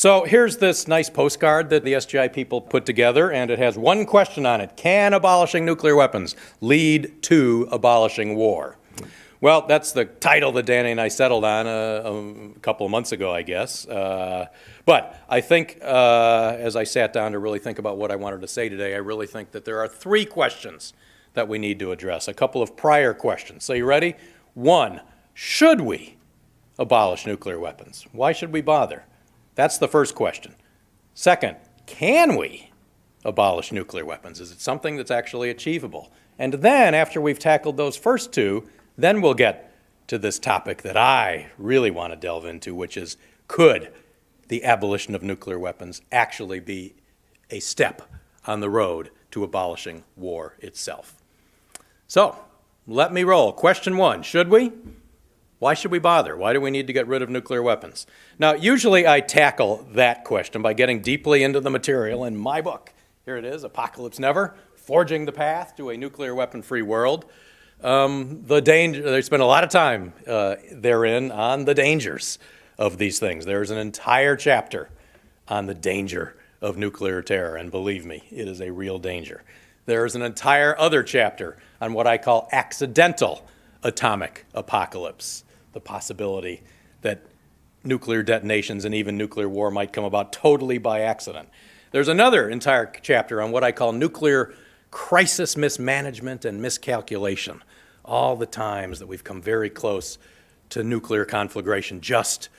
So here's this nice postcard that the SGI people put together, and it has one question on it. Can abolishing nuclear weapons lead to abolishing war? Well, that's the title that Danny and I settled on a couple of months ago, I guess. But I think as I sat down to really think about what I wanted to say today, I really think that there are three questions that we need to address, a couple of prior questions. So you ready? One, should we abolish nuclear weapons? Why should we bother? That's the first question. Second, can we abolish nuclear weapons? Is it something that's actually achievable? And then, after we've tackled those first two, then we'll get to this topic that I really want to delve into, which is, could the abolition of nuclear weapons actually be a step on the road to abolishing war itself? So, let me roll. Question one, should we? Why should we bother? Why do we need to get rid of nuclear weapons? Now, usually I tackle that question by getting deeply into the material in my book. Here it is, Apocalypse Never, Forging the Path to a Nuclear Weapon-Free World. They spend a lot of time therein on the dangers of these things. There's an entire chapter on the danger of nuclear terror, and believe me, it is a real danger. There's an entire other chapter on what I call accidental atomic apocalypse, the possibility that nuclear detonations and even nuclear war might come about totally by accident. There's another entire chapter on what I call nuclear crisis mismanagement and miscalculation, all the times that we've come very close to nuclear conflagration just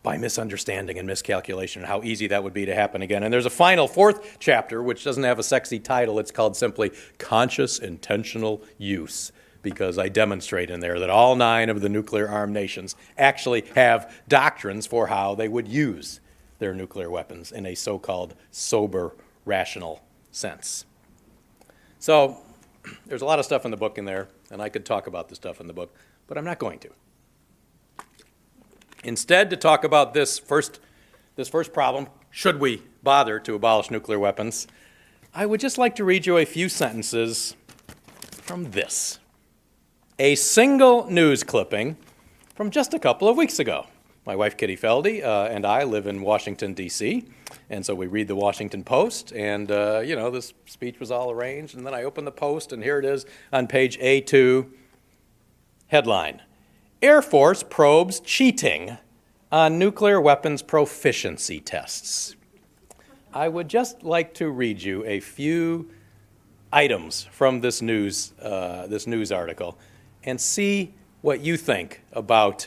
by misunderstanding and miscalculation, and how easy that would be to happen again. And there's a final fourth chapter, which doesn't have a sexy title. It's called simply Conscious Intentional Use, because I demonstrate in there that all 9 of the nuclear-armed nations actually have doctrines for how they would use their nuclear weapons in a so-called sober, rational sense. So there's a lot of stuff in the book in there, and I could talk about the stuff in the book, but I'm not going to. Instead, to talk about this first problem, should we bother to abolish nuclear weapons, I would just like to read you a few sentences from this. A single news clipping from just a couple of weeks ago. My wife, Kitty Feldy, and I live in Washington, D.C., and so we read the Washington Post, and, this speech was all arranged, and then I opened the Post, and here it is on page A2, headline, Air Force probes cheating on nuclear weapons proficiency tests. I would just like to read you a few items from this news article and see what you think about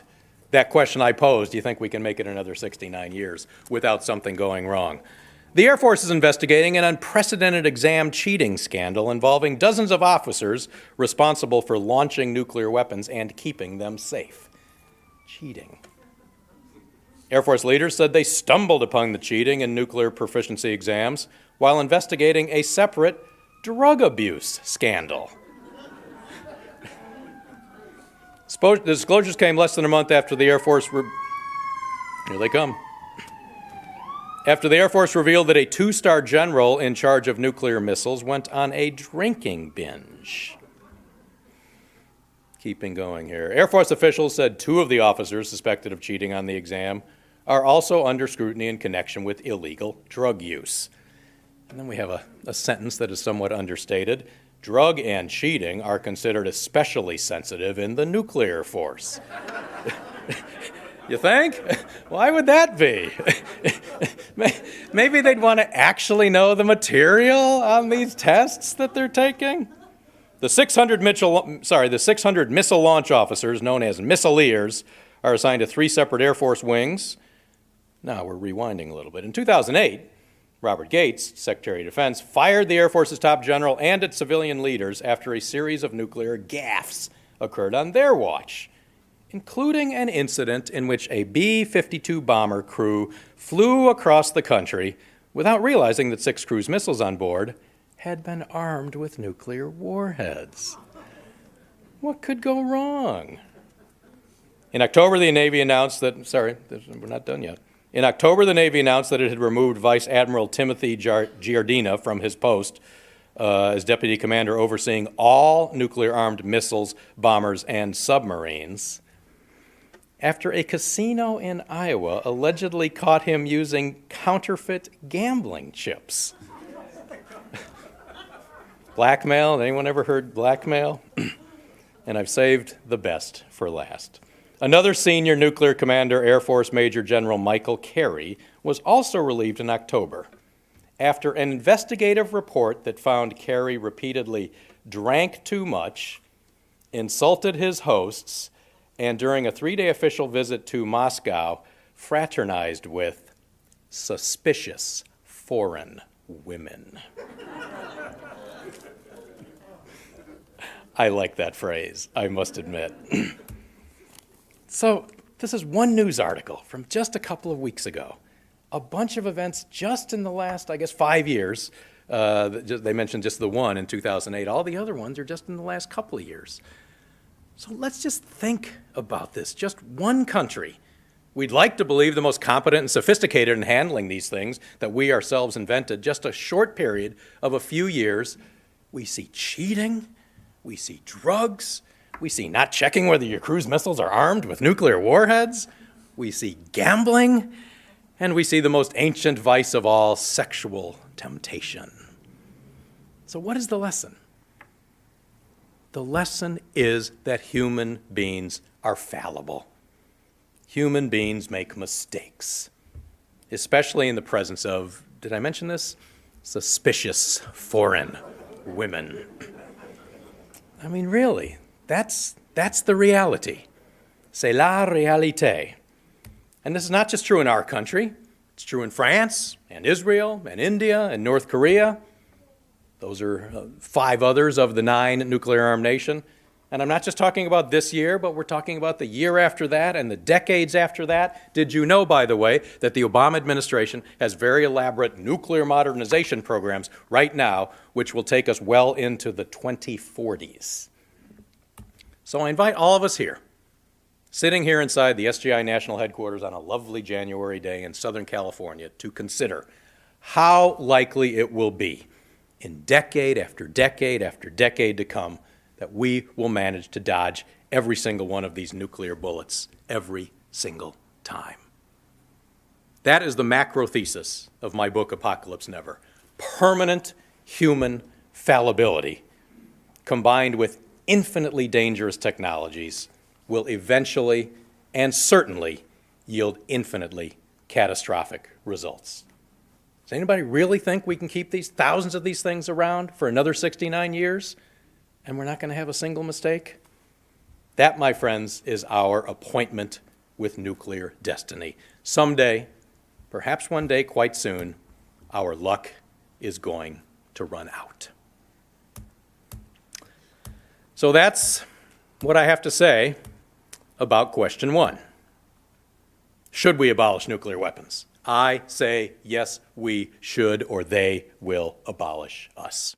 that question I posed. Do you think we can make it another 69 years without something going wrong? The Air Force is investigating an unprecedented exam cheating scandal involving dozens of officers responsible for launching nuclear weapons and keeping them safe. Cheating. Air Force leaders said they stumbled upon the cheating in nuclear proficiency exams while investigating a separate drug abuse scandal. The disclosures came less than a month after the Air Force here they come. After the Air Force revealed that a 2-star general in charge of nuclear missiles went on a drinking binge. Keeping going here. Air Force officials said 2 of the officers suspected of cheating on the exam are also under scrutiny in connection with illegal drug use. And then we have a sentence that is somewhat understated. Drug and cheating are considered especially sensitive in the nuclear force. You think? Why would that be? Maybe they'd want to actually know the material on these tests that they're taking? The 600 missile launch officers, known as missileers, are assigned to 3 separate Air Force wings. Now we're rewinding a little bit. In 2008, Robert Gates, Secretary of Defense, fired the Air Force's top general and its civilian leaders after a series of nuclear gaffes occurred on their watch, including an incident in which a B-52 bomber crew flew across the country without realizing that 6 cruise missiles on board had been armed with nuclear warheads. What could go wrong? In October, the Navy announced that, we're not done yet. In October, the Navy announced that it had removed Vice Admiral Timothy Giardina from his post as deputy commander overseeing all nuclear-armed missiles, bombers, and submarines. after a casino in Iowa allegedly caught him using counterfeit gambling chips. Blackmail, anyone ever heard blackmail? And I've saved the best for last. Another senior nuclear commander, Air Force Major General Michael Carey, was also relieved in October after an investigative report that found Carey repeatedly drank too much, insulted his hosts, and during a 3-day official visit to Moscow, fraternized with suspicious foreign women. I like that phrase, I must admit. So this is one news article from just a couple of weeks ago. A bunch of events just in the last, 5 years. They mentioned just the one in 2008. All the other ones are just in the last couple of years. So let's just think about this. Just one country. We'd like to believe the most competent and sophisticated in handling these things that we ourselves invented. Just a short period of a few years, we see cheating, we see drugs, we see not checking whether your cruise missiles are armed with nuclear warheads, we see gambling, and we see the most ancient vice of all, sexual temptation. So what is the lesson? The lesson is that human beings are fallible. Human beings make mistakes, especially in the presence of, did I mention this? Suspicious foreign women. I mean, really, that's the reality. C'est la réalité. And this is not just true in our country. It's true in France and Israel and India and North Korea. Those are 5 others of the 9 nuclear-armed nation. And I'm not just talking about this year, but we're talking about the year after that and the decades after that. Did you know, by the way, that the Obama administration has very elaborate nuclear modernization programs right now, which will take us well into the 2040s? So I invite all of us here, sitting here inside the SGI National Headquarters on a lovely January day in Southern California, to consider how likely it will be in decade after decade after decade to come that we will manage to dodge every single one of these nuclear bullets every single time. That is the macro thesis of my book, Apocalypse Never. Permanent human fallibility combined with infinitely dangerous technologies will eventually and certainly yield infinitely catastrophic results. Does anybody really think we can keep these thousands of these things around for another 69 years and we're not going to have a single mistake? That, my friends, is our appointment with nuclear destiny. Someday, perhaps one day quite soon, our luck is going to run out. So that's what I have to say about question 1. Should we abolish nuclear weapons? I say yes, we should, or they will abolish us.